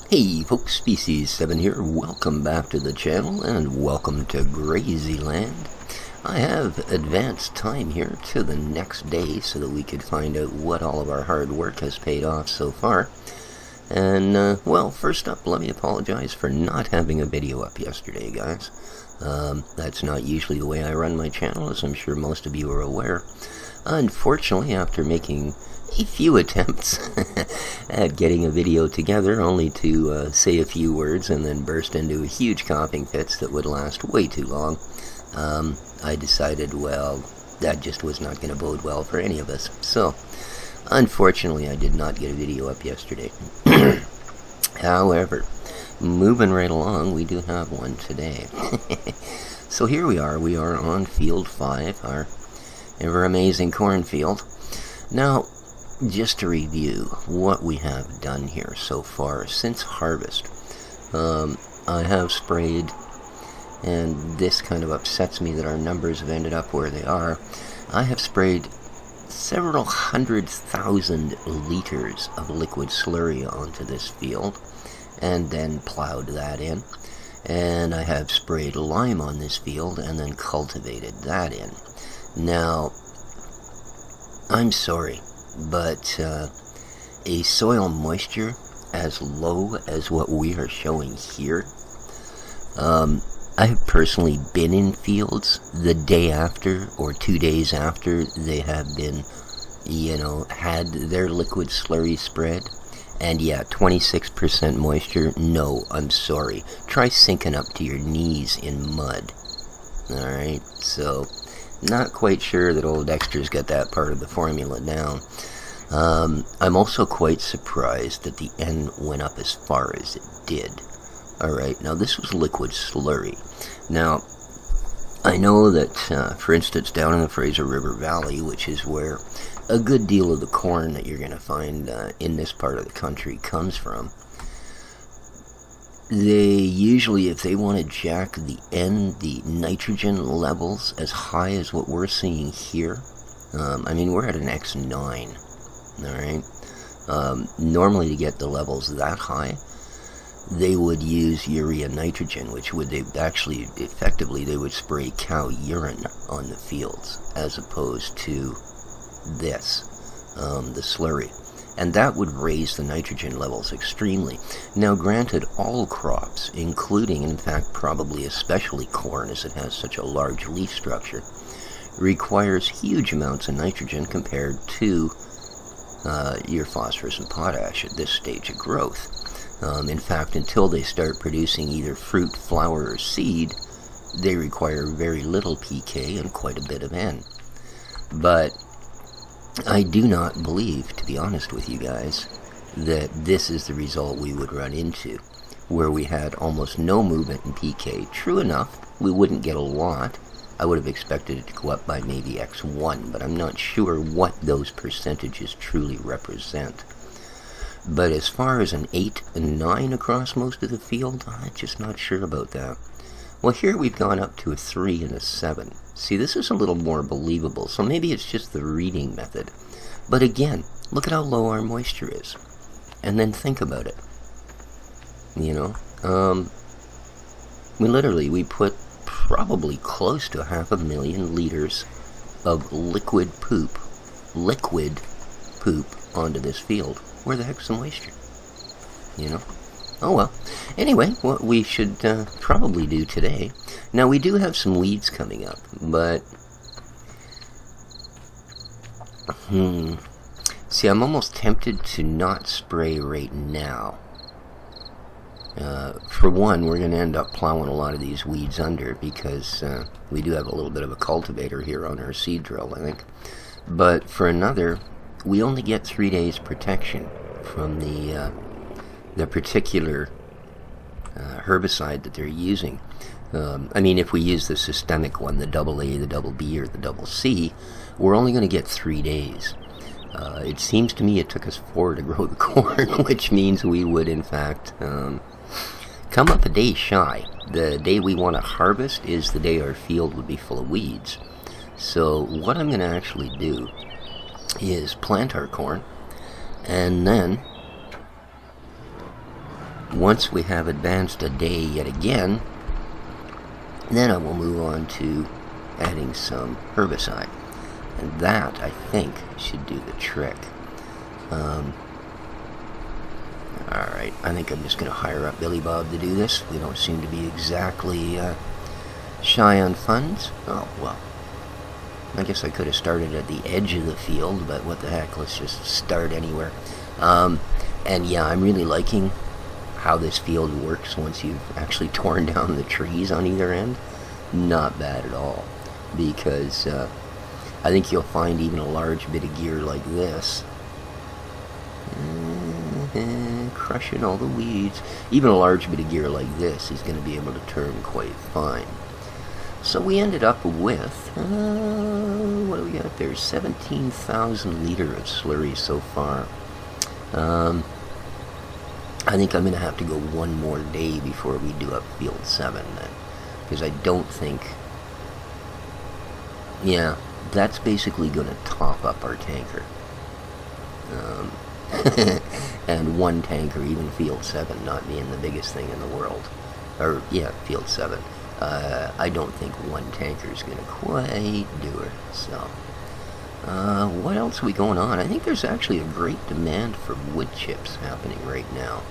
Hey folks, Species 7 here. Welcome back to the channel and welcome to Grazyland. I have advanced time here to the next day so that we could find out what all of our hard work has paid off so far. And, well, first up, let me apologize for not having a video up yesterday, guys. That's not usually the way I run my channel, as I'm sure most of you are aware. Unfortunately, after making a few attempts at getting a video together, only to say a few words and then burst into huge coughing fits that would last way too long, I decided, well, that just was not going to bode well for any of us. So, unfortunately, I did not get a video up yesterday. However, moving right along, we do have one today. So here we are on Field 5, our ever amazing cornfield. Now, just to review what we have done here so far since harvest, I have sprayed, and this kind of upsets me that our numbers have ended up where they are. I have sprayed several 100,000 liters of liquid slurry onto this field and then plowed that in. And I have sprayed lime on this field and then cultivated that in. Now, I'm sorry, but a soil moisture as low as what we are showing here, I have personally been in fields the day after or 2 days after they have been, had their liquid slurry spread, and yeah, 26% moisture. No, I'm sorry. Try sinking up to your knees in mud. Alright, so not quite sure that old Dexter's got that part of the formula down. I'm also quite surprised that the N went up as far as it did. Alright, now this was liquid slurry. Now, I know that, for instance, down in the Fraser River Valley, which is where a good deal of the corn that you're going to find in this part of the country comes from, they usually, if they want to jack the nitrogen levels as high as what we're seeing here, I mean, we're at an X9, alright? Normally to get the levels that high, they would use urea nitrogen, which would effectively they would spray cow urine on the fields, as opposed to this, the slurry. And that would raise the nitrogen levels extremely. Now, granted, all crops, including, in fact, probably especially corn, as it has such a large leaf structure, requires huge amounts of nitrogen compared to your phosphorus and potash at this stage of growth. In fact, until they start producing either fruit, flower, or seed, they require very little pK and quite a bit of N. But I do not believe, to be honest with you guys, that this is the result we would run into, where we had almost no movement in pK. True enough, we wouldn't get a lot. I would have expected it to go up by maybe X1, but I'm not sure what those percentages truly represent. But as far as an 8 and 9 across most of the field, I'm just not sure about that. Well, here we've gone up to a 3 and a 7. See, this is a little more believable, so maybe it's just the reading method. But again, look at how low our moisture is. And then think about it. We put probably close to 500,000 liters of liquid poop onto this field. Where the heck's the moisture? Oh well. Anyway, what we should probably do today. Now, we do have some weeds coming up, but see, I'm almost tempted to not spray right now. For one, we're going to end up plowing a lot of these weeds under because we do have a little bit of a cultivator here on our seed drill, I think. But for another, we only get 3 days protection from the particular herbicide that they're using. I mean, if we use the systemic one, the AA, the BB, or the CC, we're only going to get 3 days. It seems to me it took us 4 to grow the corn, which means we would, in fact, come up a day shy. The day we want to harvest is the day our field would be full of weeds. So what I'm going to actually do is plant our corn, and then once we have advanced a day yet again, then I will move on to adding some herbicide. And that, I think, should do the trick. Alright, I think I'm just going to hire up Billy Bob to do this. We don't seem to be exactly shy on funds. Oh, well. I guess I could have started at the edge of the field, but what the heck, let's just start anywhere. And yeah, I'm really liking how this field works once you've actually torn down the trees on either end. Not bad at all, because I think you'll find even a large bit of gear like this, crushing all the weeds, even a large bit of gear like this is going to be able to turn quite fine. So we ended up with, what do we got there, 17,000 liter of slurry so far. I think I'm going to have to go one more day before we do up field 7 then, because I don't think, yeah, that's basically going to top up our tanker. And one tanker, even field 7 not being the biggest thing in the world, or yeah, field 7, I don't think one tanker is going to quite do it. So what else are we going on? I think there's actually a great demand for wood chips happening right now.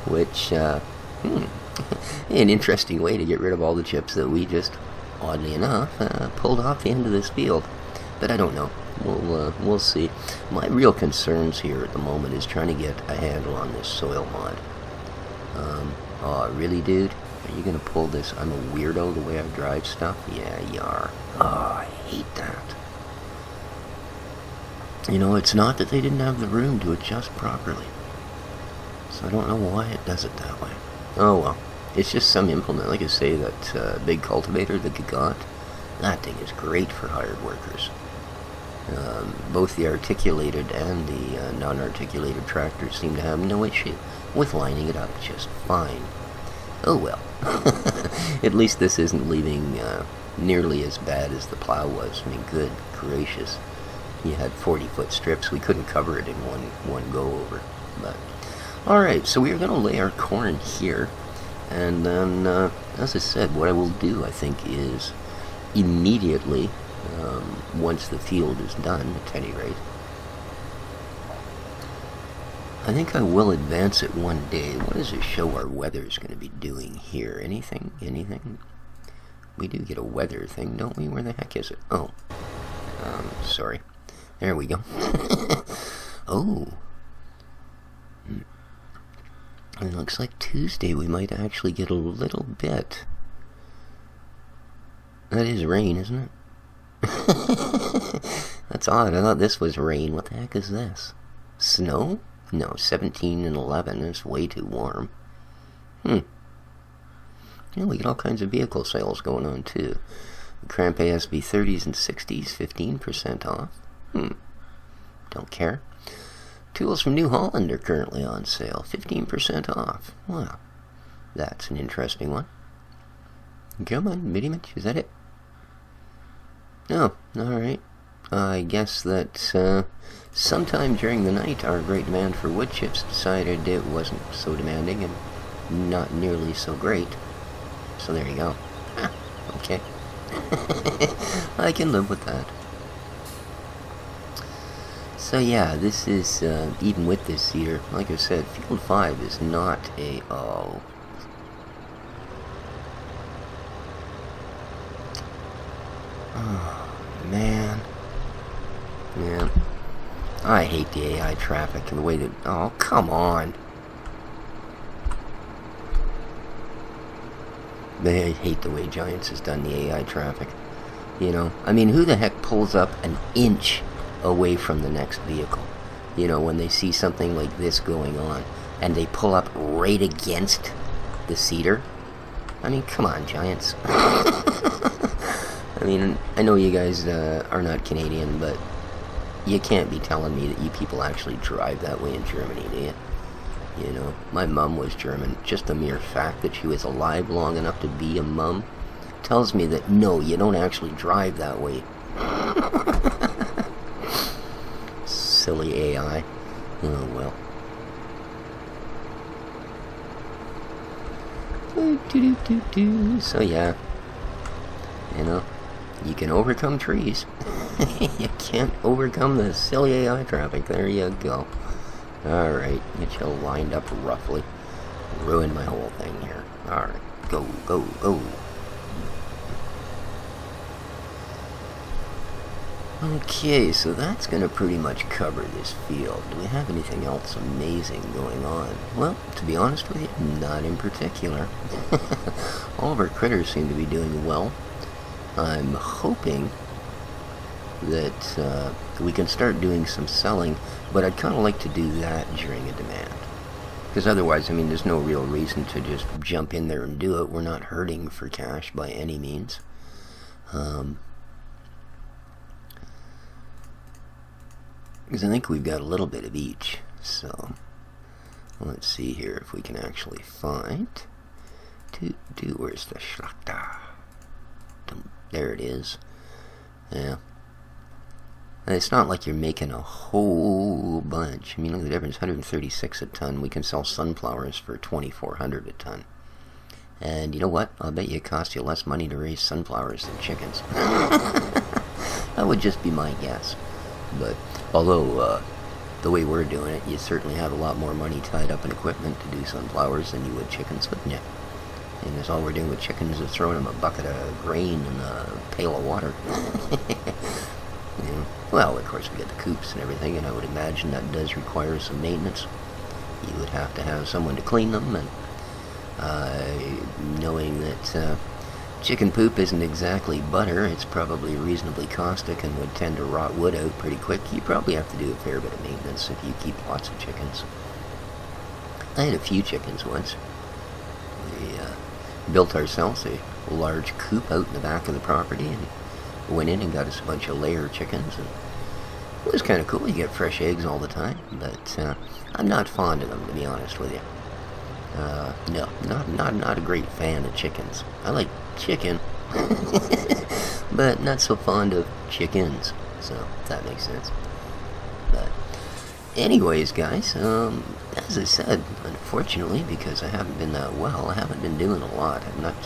Which, an interesting way to get rid of all the chips that we just, oddly enough, pulled off the end of this field. But I don't know. We'll see. My real concerns here at the moment is trying to get a handle on this soil mod. Oh, really, dude? Are you going to pull this? I'm a weirdo the way I drive stuff? Yeah, you are. Oh, I hate that. You know, it's not that they didn't have the room to adjust properly. So I don't know why it does it that way. Oh, well. It's just some implement. Like I say, that big cultivator that you got, that thing is great for hired workers. Both the articulated and the non-articulated tractors seem to have no issue with lining it up just fine. Oh well. At least this isn't leaving nearly as bad as the plow was. I mean, good gracious. You had 40-foot strips. We couldn't cover it in one go over. But alright, so we are going to lay our corn here. And then, as I said, what I will do, I think, is immediately, once the field is done, at any rate, I think I will advance it one day. What does it show our weather's going to be doing here? Anything? Anything? We do get a weather thing, don't we? Where the heck is it? Oh. Sorry. There we go. Oh. It looks like Tuesday we might actually get a little bit. That is rain, isn't it? That's odd. I thought this was rain. What the heck is this? Snow? No, 17 and 11. It's way too warm. Yeah, we get all kinds of vehicle sales going on, too. Cramp ASB 30s and 60s, 15% off. Don't care. Tools from New Holland are currently on sale, 15% off. Wow, that's an interesting one. Come on, Midi Mitch, is that it? Oh, alright. I guess that sometime during the night our great demand for wood chips decided it wasn't so demanding and not nearly so great. So there you go. Okay. I can live with that. So yeah, this is, even with this seeder, like I said, Field 5 is not a, oh. Oh, man. Man. I hate the AI traffic and the way that, oh, come on. I hate the way Giants has done the AI traffic. You know, I mean, who the heck pulls up an inch away from the next vehicle? You know, when they see something like this going on, and they pull up right against the seeder? I mean, come on, Giants. I mean, I know you guys are not Canadian, but you can't be telling me that you people actually drive that way in Germany, do you? You know, my mum was German. Just the mere fact that she was alive long enough to be a mum tells me that, no, you don't actually drive that way. Silly AI. Oh, well. So yeah, you know, you can overcome trees. You can't overcome the silly AI traffic. There you go. Alright, get you lined up roughly. Ruined my whole thing here. Alright, go, go, go. Okay, so that's going to pretty much cover this field. Do we have anything else amazing going on? Well, to be honest with you, not in particular. All of our critters seem to be doing well. I'm hoping that we can start doing some selling, but I'd kind of like to do that during a demand. Because otherwise, I mean, there's no real reason to just jump in there and do it. We're not hurting for cash by any means. Because I think we've got a little bit of each. So, let's see here if we can actually find... Where's the Schlachter? There it is. Yeah. It's not like you're making a whole bunch. I mean, look at the difference. 136 a ton. We can sell sunflowers for 2,400 a ton. And you know what? I'll bet you it costs you less money to raise sunflowers than chickens. That would just be my guess. But although the way we're doing it, you certainly have a lot more money tied up in equipment to do sunflowers than you would chickens, wouldn't you? And that's all we're doing with chickens is throwing them a bucket of grain and a pail of water. Yeah. Well, of course, we get the coops and everything, and I would imagine that does require some maintenance. You would have to have someone to clean them, and knowing that chicken poop isn't exactly butter, it's probably reasonably caustic and would tend to rot wood out pretty quick. You probably have to do a fair bit of maintenance if you keep lots of chickens. I had a few chickens once. We built ourselves a large coop out in the back of the property and went in and got us a bunch of layer chickens, and it was kind of cool. You get fresh eggs all the time, but I'm not fond of them, to be honest with you. No, not a great fan of chickens. I like chicken, but not so fond of chickens, so if that makes sense. But anyways, guys, as I said, unfortunately, because I haven't been that well, I haven't been doing a lot. I've not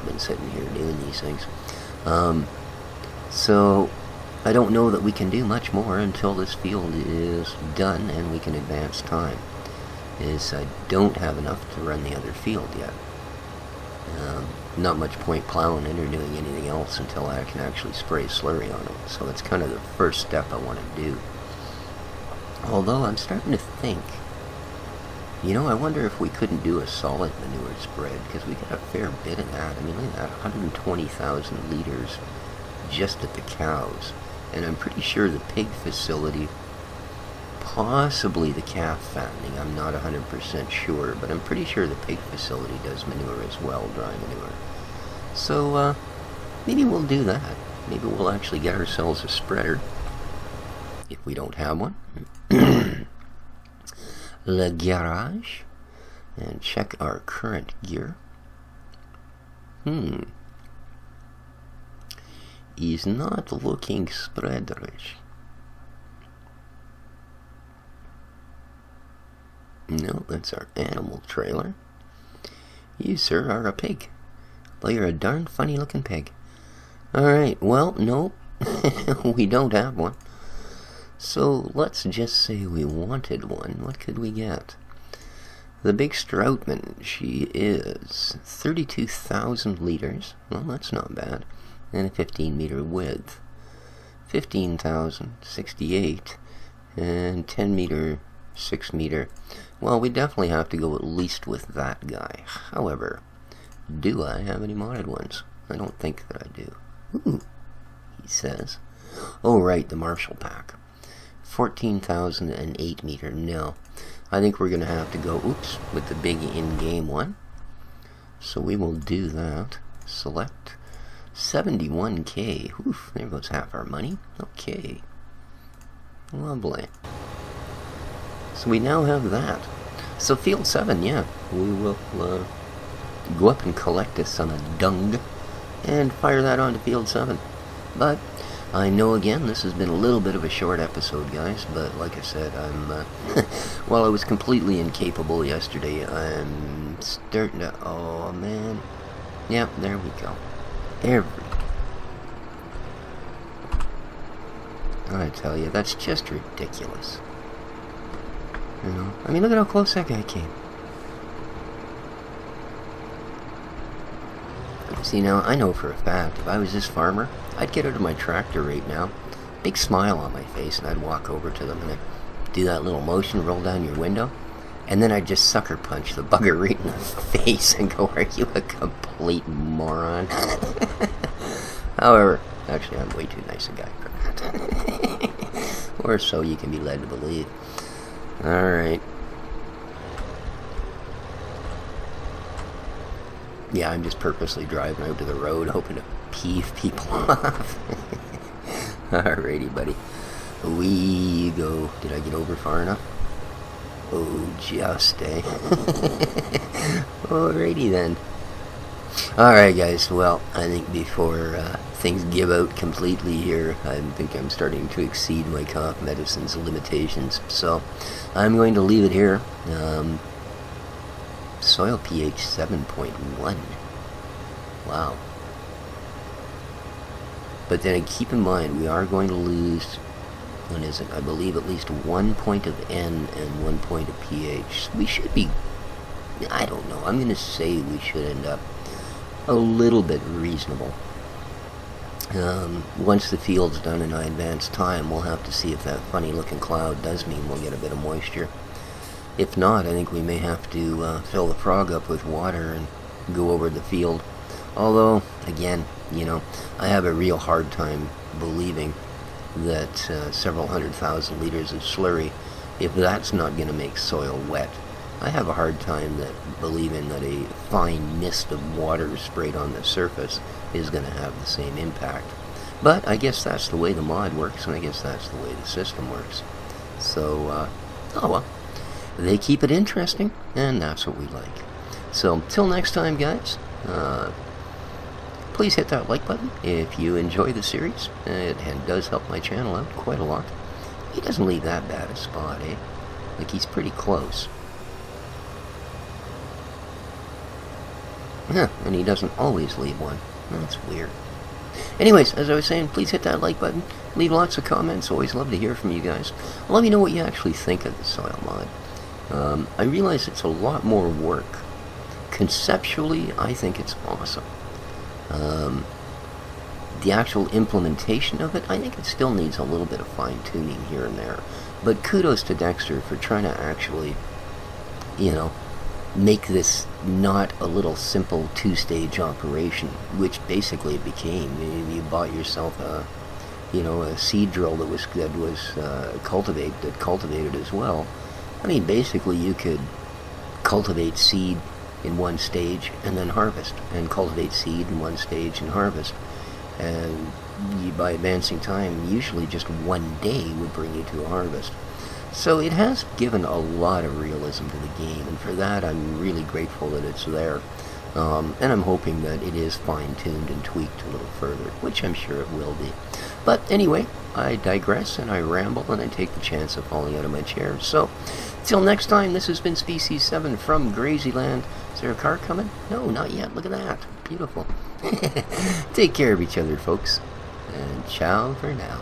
been sitting here doing these things. So I don't know that we can do much more until this field is done and we can advance time. I don't have enough to run the other field yet. Not much point plowing it or doing anything else until I can actually spray slurry on it. So that's kind of the first step I want to do. Although I'm starting to think, you know, I wonder if we couldn't do a solid manure spread, because we got a fair bit of that. I mean, look at that, 120,000 liters just at the cows. And I'm pretty sure the pig facility, possibly the calf fattening, I'm not 100% sure, but I'm pretty sure the pig facility does manure as well, dry manure. So, maybe we'll do that. Maybe we'll actually get ourselves a spreader, if we don't have one. Le garage, and check our current gear. He's not looking spreaderish. No, that's our animal trailer. You, sir, are a pig. Though you're a darn funny looking pig. Alright, well, no, we don't have one. So let's just say we wanted one. What could we get? The big Stroutman, she is 32,000 liters. Well, that's not bad. And a 15-meter width. 15,068. And 10-meter, 6-meter. Well, we definitely have to go at least with that guy. However, do I have any modded ones? I don't think that I do. Ooh, he says. Oh, right, the Marshall Pack. 14,008 meter. No, I think we're going to have to go, with the big in-game one. So we will do that. Select 71k. Oof, there goes half our money. Okay. Lovely. So we now have that. So field 7, yeah, we will go up and collect us some dung and fire that onto field 7. But I know, again, this has been a little bit of a short episode, guys, but like I said, I'm, while I was completely incapable yesterday, I'm starting to, oh, man. Yep, there we go. I tell you, that's just ridiculous. You know, I mean, look at how close that guy came. See, now, I know for a fact, if I was this farmer, I'd get out of my tractor right now, big smile on my face, and I'd walk over to them and I'd do that little motion, roll down your window, and then I'd just sucker punch the bugger right in the face and go, are you a complete moron? However, actually, I'm way too nice a guy for that. Or so you can be led to believe. Alright. Yeah, I'm just purposely driving out to the road, hoping to peeve people off. Alrighty, buddy. We go. Did I get over far enough? Oh, just, eh? Alrighty then. Alright, guys. Well, I think before things give out completely here, I think I'm starting to exceed my cough medicine's limitations. So, I'm going to leave it here. Soil pH 7.1. Wow. But then keep in mind, we are going to lose, when is it? I believe at least 1 point of N and 1 point of pH. We should be, I don't know, I'm going to say we should end up a little bit reasonable. Once the field's done in advanced time, we'll have to see if that funny looking cloud does mean we'll get a bit of moisture. If not, I think we may have to fill the frog up with water and go over the field. Although, again, you know, I have a real hard time believing that several 100,000 liters of slurry, if that's not going to make soil wet, I have a hard time believing that a fine mist of water sprayed on the surface is going to have the same impact. But I guess that's the way the mod works, and I guess that's the way the system works. So, oh well. They keep it interesting, and that's what we like. So, till next time, guys, please hit that like button if you enjoy the series. It does help my channel out quite a lot. He doesn't leave that bad a spot, eh? Like, he's pretty close. Yeah, and he doesn't always leave one. That's weird. Anyways, as I was saying, please hit that like button. Leave lots of comments. Always love to hear from you guys. Let me know what you actually think of the soil mod. I realize it's a lot more work. Conceptually, I think it's awesome. The actual implementation of it, I think it still needs a little bit of fine-tuning here and there. But kudos to Dexter for trying to actually, you know, make this not a little simple two-stage operation, which basically it became. You bought yourself a, you know, a seed drill that was cultivated as well. I mean, basically you could cultivate seed in one stage and then harvest, and cultivate seed in one stage and harvest. And by advancing time, usually just one day would bring you to a harvest. So it has given a lot of realism to the game, and for that I'm really grateful that it's there. And I'm hoping that it is fine-tuned and tweaked a little further, which I'm sure it will be. But anyway, I digress and I ramble and I take the chance of falling out of my chair. So, till next time, this has been Species 7 from Grazyland. Is there a car coming? No, not yet. Look at that. Beautiful. Take care of each other, folks. And ciao for now.